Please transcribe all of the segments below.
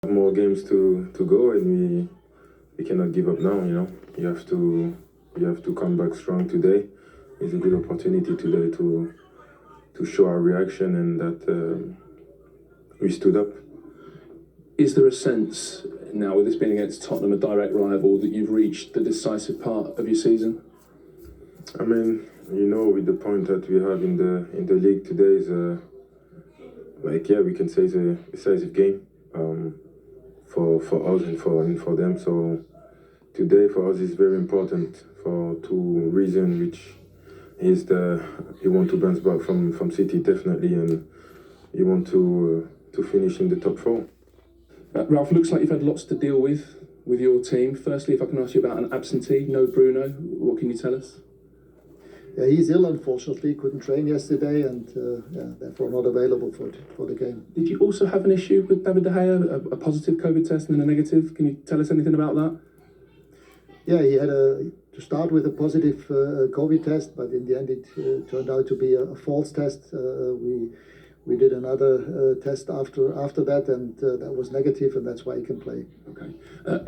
More games to go, and we cannot give up now. You have to come back strong today. It's a good opportunity today to show our reaction and that we stood up. Is there a sense now, with this being against Tottenham, a direct rival, that you've reached the decisive part of your season? I mean, with the point that we have in the league today is we can say it's a decisive game. For us and for them. So today for us is very important for two reasons, which is you want to bounce back from City definitely, and you want to finish in the top four. Ralph, looks like you've had lots to deal with your team. Firstly, if I can ask you about an absentee, no Bruno, what can you tell us? Yeah, he's ill, unfortunately. Couldn't train yesterday, and therefore not available for the game. Did you also have an issue with David Degea, a positive COVID test and then a negative? Can you tell us anything about that? Yeah, he had to start with a positive COVID test, but in the end it turned out to be a false test. We did another test after that, and that was negative, and that's why he can play. Okay.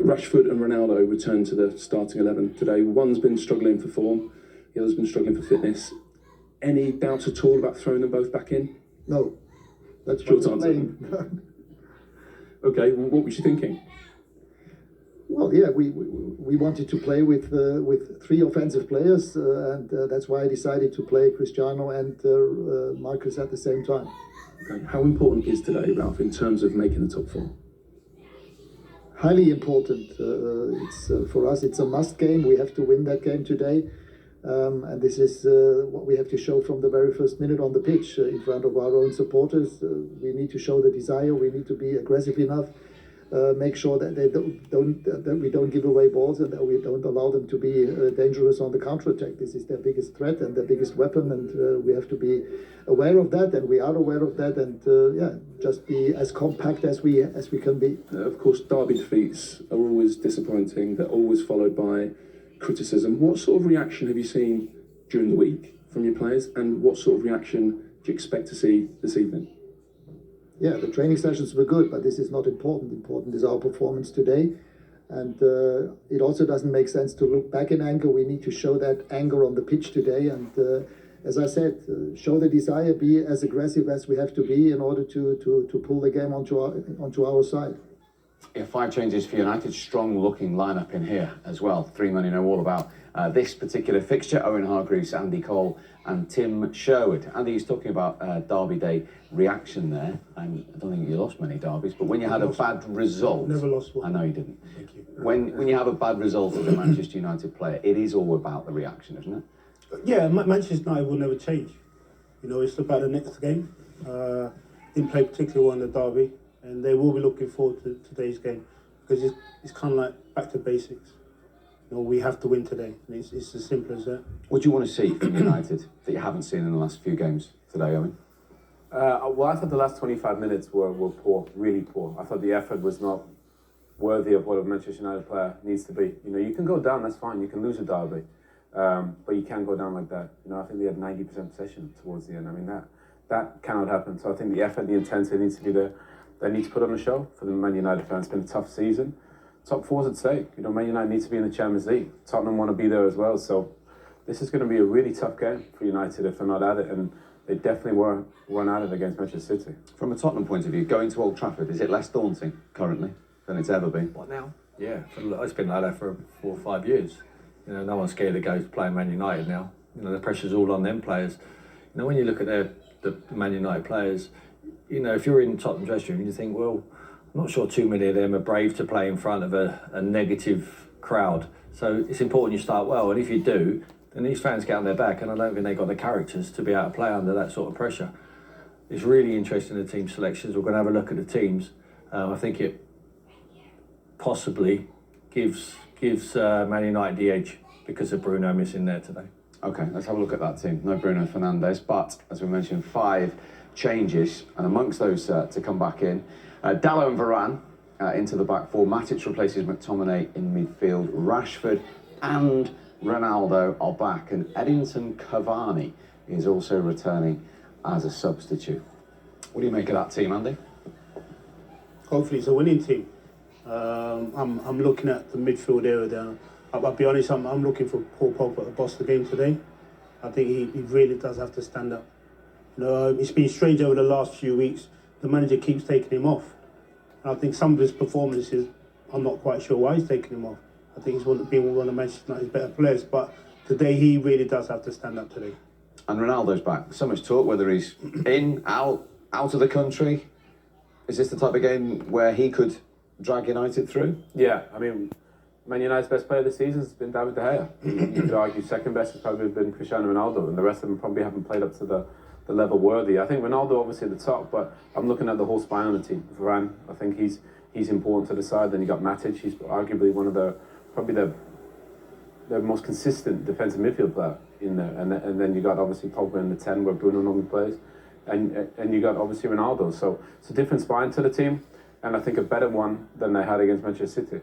Rashford and Ronaldo returned to the starting 11 today. One's been struggling for form. The other's been struggling for fitness. Any doubts at all about throwing them both back in? No. That's short answer. Okay, what was you thinking? Well, yeah, we wanted to play with three offensive players, and that's why I decided to play Cristiano and Marcus at the same time. Okay. How important is today, Ralph, in terms of making the top four? Highly important. It's for us, it's a must game. We have to win that game today. And this is what we have to show from the very first minute on the pitch in front of our own supporters. We need to show the desire. We need to be aggressive enough. Make sure that that we don't give away balls and that we don't allow them to be dangerous on the counter-attack. This is their biggest threat and their biggest weapon, and we have to be aware of that, and we are aware of that, and just be as compact as we can be. Of course, derby defeats are always disappointing. They're always followed by criticism. What sort of reaction have you seen during the week from your players, and what sort of reaction do you expect to see this evening? Yeah, the training sessions were good, but this is not important. Important is our performance today, and it also doesn't make sense to look back in anger. We need to show that anger on the pitch today, and as I said, show the desire, be as aggressive as we have to be in order to pull the game onto our side. Yeah, 5 changes for United. Strong looking lineup in here as well. 3 men who know all about this particular fixture: Owen Hargreaves, Andy Cole and Tim Sherwood. Andy is talking about Derby Day reaction there. I don't think you lost many derbies, but when you had a bad result... Never lost one. I know you didn't. Thank you. When you have a bad result as a Manchester United player, it is all about the reaction, isn't it? Yeah, Manchester United will never change. It's about the next game. Didn't play particularly well in the derby, and they will be looking forward to today's game, because it's kind of like back to basics. We have to win today, and it's as simple as that. What do you want to see from United that you haven't seen in the last few games today, Owen? Well, I thought the last 25 minutes were poor, really poor. I thought the effort was not worthy of what a Manchester United player needs to be. You can go down, that's fine. You can lose a derby, but you can't go down like that. I think they had 90% possession towards the end. I mean, that cannot happen. So I think the effort, the intensity needs to be there. They need to put on a show for the Man United fans. It's been a tough season. Top four's at stake. Man United needs to be in the Champions League. Tottenham want to be there as well. So this is going to be a really tough game for United if they're not at it. And they definitely weren't at it against Manchester City. From a Tottenham point of view, going to Oldtrafford, is it less daunting currently than it's ever been? What now? Yeah, it's been like that for 4 or 5 years. No one's scared to go to play Man United now. The pressure's all on them players. When you look at the Man United players, if you're in Tottenham dressing room, you think, well, I'm not sure too many of them are brave to play in front of a negative crowd. So it's important you start well, and if you do, then these fans get on their back, and I don't think they've got the characters to be able to play under that sort of pressure. It's really interesting, the team selections. We're going to have a look at the teams. I think it possibly gives Man United the edge because of Bruno missing there today. Okay, let's have a look at that team. No Bruno Fernandez, but as we mentioned, 5 changes, and amongst those to come back in, Dalot and Varane into the back four. Matic replaces McTominay in midfield. Rashford and Ronaldo are back, and Edinson Cavani is also returning as a substitute. What do you make of that team, Andy? hopefully it's a winning team. I'm looking at the midfield area there. I'll be honest, I'm looking for Paul Pogba to boss the game today. I think he really does have to stand up. You know, it's been strange over the last few weeks. The manager keeps taking him off. And I think some of his performances, I'm not quite sure why he's taking him off. I think he's been one of Manchester United's better players, but today he really does have to stand up today. And Ronaldo's back. So much talk whether he's in, out of the country. Is this the type of game where he could drag United through? Yeah, I mean, Man United's best player this season has been David Degea. You could argue second best has probably been Cristiano Ronaldo, and the rest of them probably haven't played up to the level worthy. I think Ronaldo obviously at the top, but I'm looking at the whole spine on the team. Varane, I think he's important to the side. Then you got Matic. He's arguably one of the most consistent defensive midfield player in there. And then you got obviously Pogba in the 10 where Bruno normally plays, and you got obviously Ronaldo. So it's a different spine to the team, and I think a better one than they had against Manchester City.